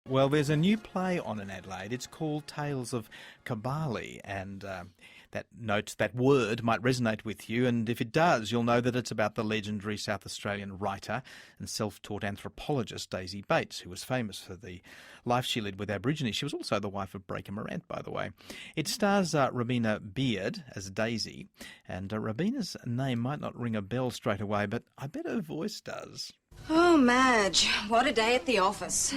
Well, there's a new play on in Adelaide. It's called Tales of Kabali, and that word might resonate with you, and if it does, you'll know that it's about the legendary South Australian writer and self-taught anthropologist Daisy Bates, who was famous for the life she led with Aborigines. She was also the wife of Breaker Morant, by the way. It stars Robina Beard as Daisy, and Robina's name might not ring a bell straight away, but I bet her voice does. Oh, Madge, what a day at the office.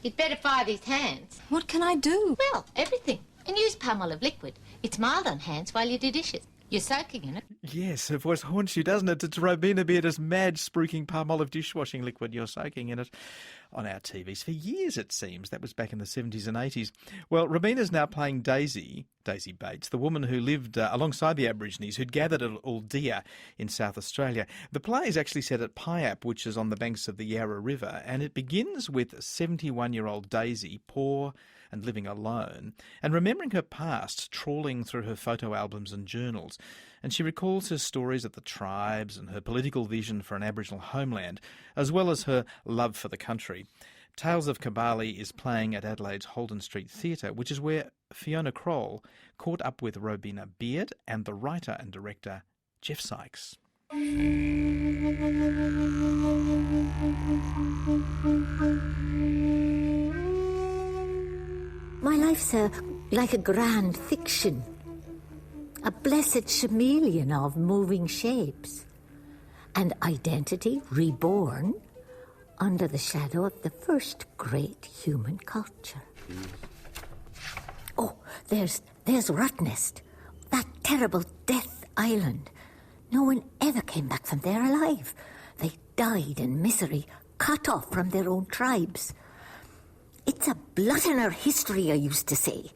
You'd better fire these hands. What can I do? Well, everything. And use Palmolive liquid. It's mild on hands while you do dishes. You're soaking in it. Yes, her voice haunts you, doesn't it? It's Robina Beard as Madge spruiking Palmolive dishwashing liquid. You're soaking in it on our TVs for years, it seems. That was back in the 70s and 80s. Well, Robina's now playing Daisy Bates, the woman who lived alongside the Aborigines, who'd gathered at Uldia in South Australia. The play is actually set at Pyap, which is on the banks of the Yarra River, and it begins with 71-year-old Daisy, poor and living alone, and remembering her past, trawling through her photo albums and journals. And she recalls her stories of the tribes and her political vision for an Aboriginal homeland, as well as her love for the country. Tales of Kabali is playing at Adelaide's Holden Street Theatre, which is where Fiona Kroll caught up with Robina Beard and the writer and director Jeff Sykes. My life's like a grand fiction, a blessed chameleon of moving shapes, and identity reborn under the shadow of the first great human culture. Oh, there's Rottnest, that terrible death island. No one ever came back from there alive. They died in misery, cut off from their own tribes. It's a blot in our history, I used to say.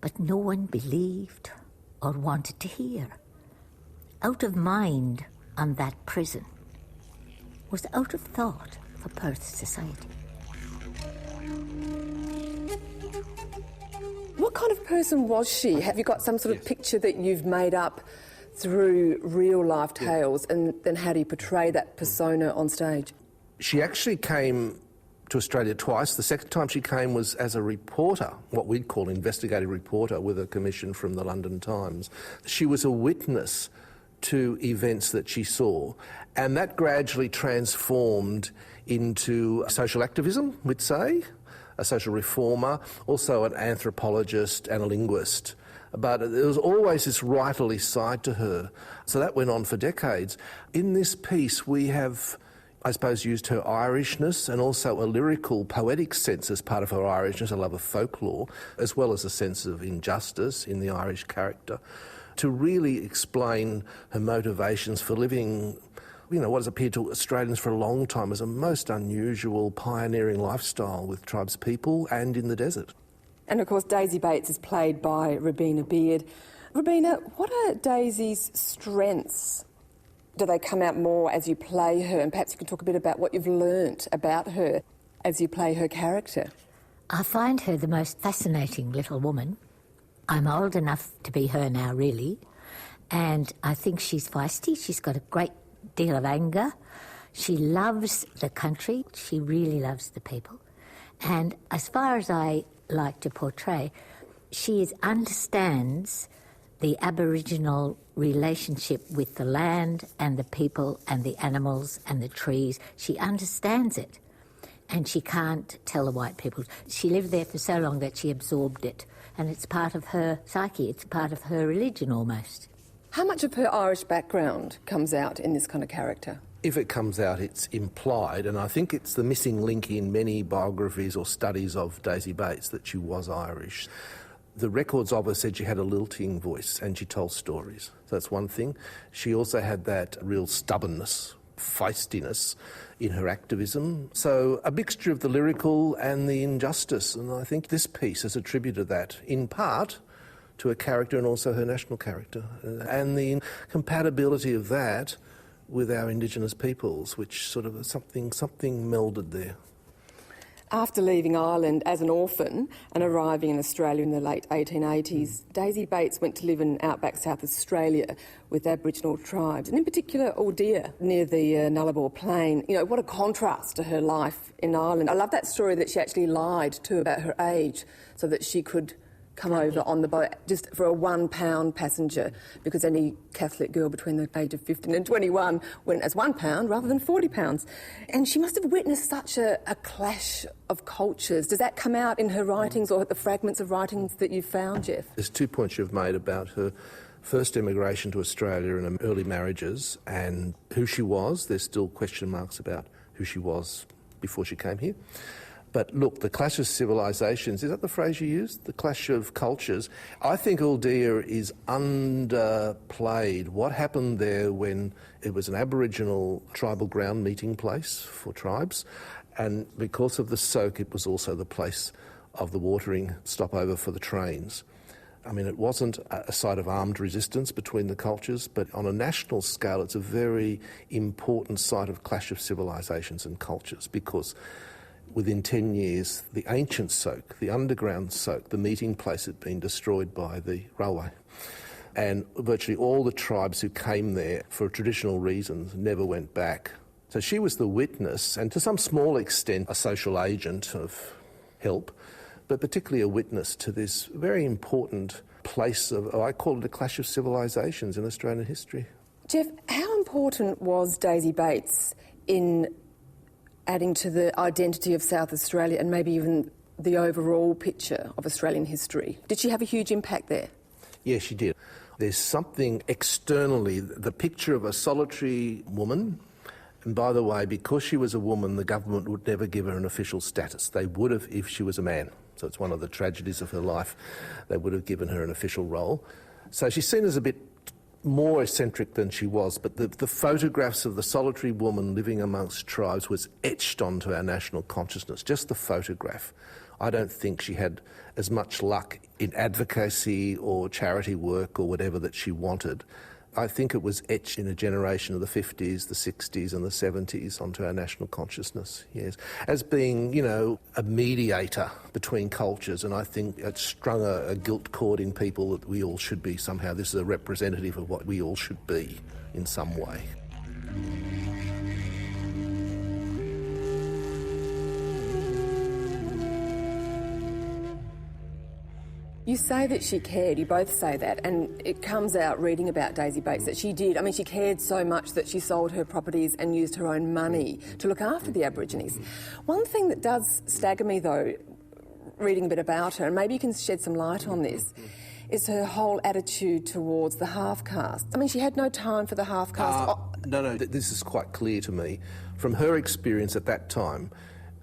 But no one believed or wanted to hear. Out of mind on that prison was out of thought for Perth society. What kind of person was she? Have you got some sort of picture that you've made up through real-life tales, and then how do you portray that persona on stage? She actually came to Australia twice. The second time she came was as a reporter, what we'd call investigative reporter, with a commission from the London Times. She was a witness to events that she saw, and that gradually transformed into social activism, we'd say, a social reformer, also an anthropologist and a linguist. But there was always this writerly side to her. So that went on for decades. In this piece, we have, I suppose, used her Irishness and also a lyrical, poetic sense as part of her Irishness, a love of folklore, as well as a sense of injustice in the Irish character, to really explain her motivations for living, what has appeared to Australians for a long time as a most unusual, pioneering lifestyle with tribes people and in the desert. And of course, Daisy Bates is played by Robina Beard. Robina, what are Daisy's strengths? Do they come out more as you play her? And perhaps you can talk a bit about what you've learnt about her as you play her character. I find her the most fascinating little woman. I'm old enough to be her now, really, and I think she's feisty. She's got a great deal of anger. She loves the country. She really loves the people. And as far as I like to portray, she understands the Aboriginal relationship with the land and the people and the animals and the trees. She understands it, and she can't tell the white people. She lived there for so long that she absorbed it, and it's part of her psyche. It's part of her religion almost. How much of her Irish background comes out in this kind of character? If it comes out, it's implied, and I think it's the missing link in many biographies or studies of Daisy Bates that she was Irish. The records of her said she had a lilting voice and she told stories. So that's one thing. She also had that real stubbornness, feistiness in her activism. So a mixture of the lyrical and the injustice, and I think this piece has attributed that in part to her character and also her national character, and the compatibility of that with our Indigenous peoples, which sort of something melded there. After leaving Ireland as an orphan and arriving in Australia in the late 1880s, Daisy Bates went to live in outback South Australia with Aboriginal tribes, and in particular Aldea, near the Nullarbor Plain. You know, what a contrast to her life in Ireland. I love that story that she actually lied too about her age so that she could come over on the boat just for a £1 passenger, because any Catholic girl between the age of 15 and 21 went as £1 rather than £40. And she must have witnessed such a clash of cultures. Does that come out in her writings or the fragments of writings that you've found, Jeff? There's 2 points you've made about her first immigration to Australia and early marriages and who she was. There's still question marks about who she was before she came here. But look, the clash of civilisations, is that the phrase you used? The clash of cultures. I think Aldea is underplayed. What happened there when it was an Aboriginal tribal ground meeting place for tribes, and because of the soak, it was also the place of the watering stopover for the trains. I mean, it wasn't a site of armed resistance between the cultures, but on a national scale, it's a very important site of clash of civilisations and cultures, because within 10 years, the ancient soak, the underground soak, the meeting place had been destroyed by the railway. And virtually all the tribes who came there for traditional reasons never went back. So she was the witness, and to some small extent a social agent of help, but particularly a witness to this very important place of, I call it a clash of civilisations in Australian history. Jeff, how important was Daisy Bates in adding to the identity of South Australia and maybe even the overall picture of Australian history? Did she have a huge impact there? Yes, she did. There's something externally, the picture of a solitary woman, and by the way, because she was a woman, the government would never give her an official status. They would have if she was a man. So it's one of the tragedies of her life. They would have given her an official role. So she's seen as a bit more eccentric than she was, but the photographs of the solitary woman living amongst tribes was etched onto our national consciousness, just the photograph. I don't think she had as much luck in advocacy or charity work or whatever that she wanted. I think it was etched in a generation of the 50s, the 60s and the 70s onto our national consciousness, yes, as being, you know, a mediator between cultures, and I think it strung a guilt cord in people that we all should be somehow. This is a representative of what we all should be in some way. You say that she cared, you both say that, and it comes out reading about Daisy Bates that she did. I mean, she cared so much that she sold her properties and used her own money to look after the Aborigines. One thing that does stagger me, though, reading a bit about her, and maybe you can shed some light on this, is her whole attitude towards the half-caste. I mean, she had no time for the half-caste. No, this is quite clear to me. From her experience at that time,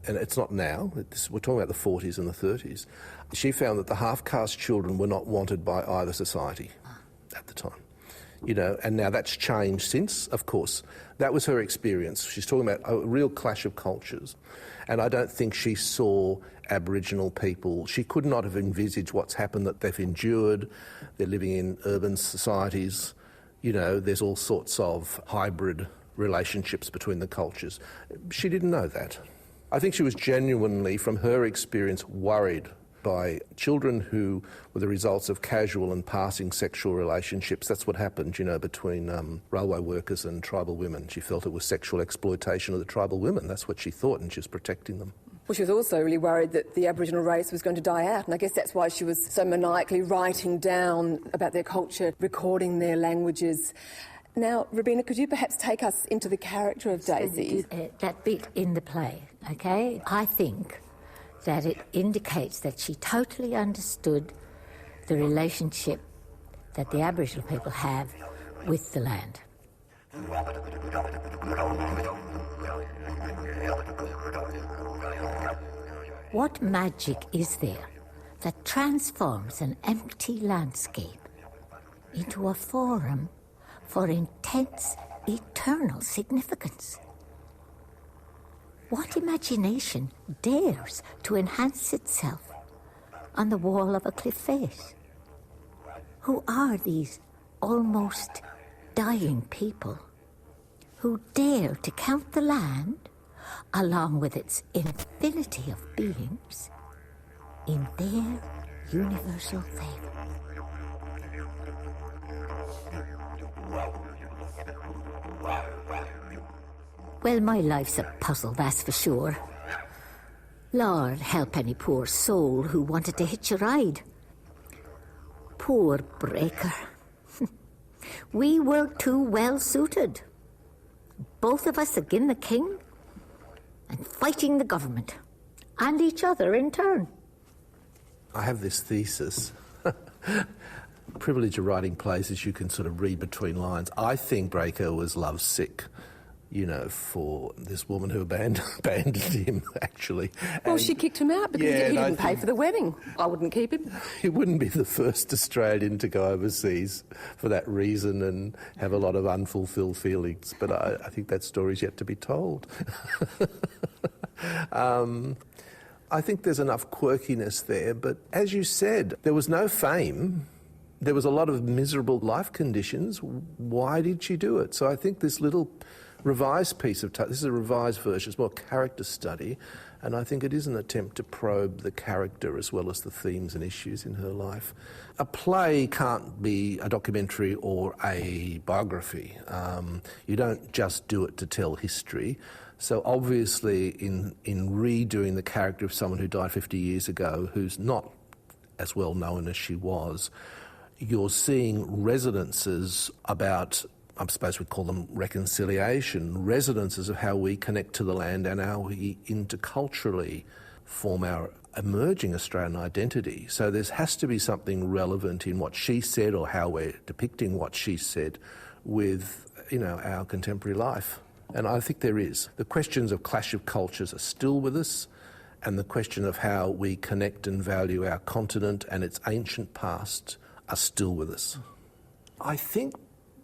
and it's not now, we're talking about the 40s and the 30s, she found that the half-caste children were not wanted by either society at the time. You know, and now that's changed since, of course. That was her experience. She's talking about a real clash of cultures. And I don't think she saw Aboriginal people. She could not have envisaged what's happened, that they've endured. They're living in urban societies. You know, there's all sorts of hybrid relationships between the cultures. She didn't know that. I think she was genuinely, from her experience, worried by children who were the results of casual and passing sexual relationships. That's what happened, you know, between railway workers and tribal women. She felt it was sexual exploitation of the tribal women. That's what she thought, and she was protecting them. Well, she was also really worried that the Aboriginal race was going to die out, and I guess that's why she was so maniacally writing down about their culture, recording their languages. Now, Robina, could you perhaps take us into the character of Daisy? That bit in the play, OK? I think that it indicates that she totally understood the relationship that the Aboriginal people have with the land. What magic is there that transforms an empty landscape into a forum for intense, eternal significance? What imagination dares to enhance itself on the wall of a cliff face? Who are these almost dying people who dare to count the land along with its infinity of beings, in their universal favour. Well, my life's a puzzle, that's for sure. Lord help any poor soul who wanted to hitch a ride. Poor Breaker. We were too well suited. Both of us agin the king and fighting the government, and each other in turn. I have this thesis. Privilege of writing plays is you can sort of read between lines. I think Breaker was lovesick, for this woman who abandoned him, actually. Well, And she kicked him out because Yeah, he and I didn't pay think- for the wedding. I wouldn't keep him. he wouldn't be the first Australian to go overseas for that reason and have a lot of unfulfilled feelings. But I think that story's yet to be told. I think there's enough quirkiness there, but as you said, there was no fame. There was a lot of miserable life conditions. Why did she do it? So I think this little revised piece of this is a revised version, it's more character study, and I think it is an attempt to probe the character as well as the themes and issues in her life. A play can't be a documentary or a biography. You don't just do it to tell history. So obviously in redoing the character of someone who died 50 years ago, who's not as well known as she was, you're seeing resonances about, I suppose we'd call them reconciliation, resonances of how we connect to the land and how we interculturally form our emerging Australian identity. So there has to be something relevant in what she said or how we're depicting what she said with, our contemporary life. And I think there is. The questions of clash of cultures are still with us, and the question of how we connect and value our continent and its ancient past are still with us. I think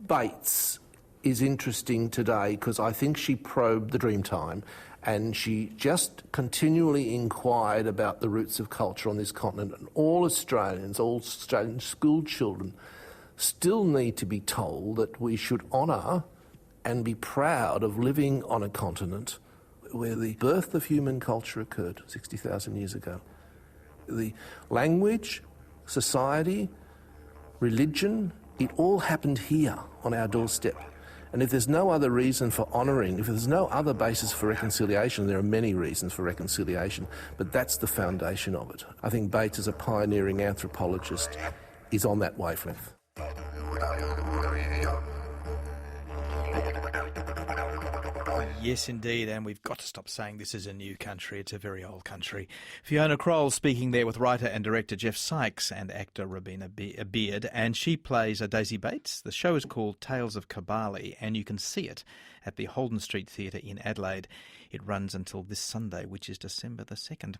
Bates is interesting today because I think she probed the Dreamtime and she just continually inquired about the roots of culture on this continent. And all Australian school children still need to be told that we should honour and be proud of living on a continent where the birth of human culture occurred 60,000 years ago. The language, society, religion, it all happened here on our doorstep. And if there's no other reason for honouring, if there's no other basis for reconciliation, there are many reasons for reconciliation, but that's the foundation of it. I think Bates, as a pioneering anthropologist, is on that wavelength. Yes, indeed, and we've got to stop saying this is a new country. It's a very old country. Fiona Kroll speaking there with writer and director Jeff Sykes and actor Robina Beard, and she plays Daisy Bates. The show is called Tales of Kabali, and you can see it at the Holden Street Theatre in Adelaide. It runs until this Sunday, which is December the 2nd.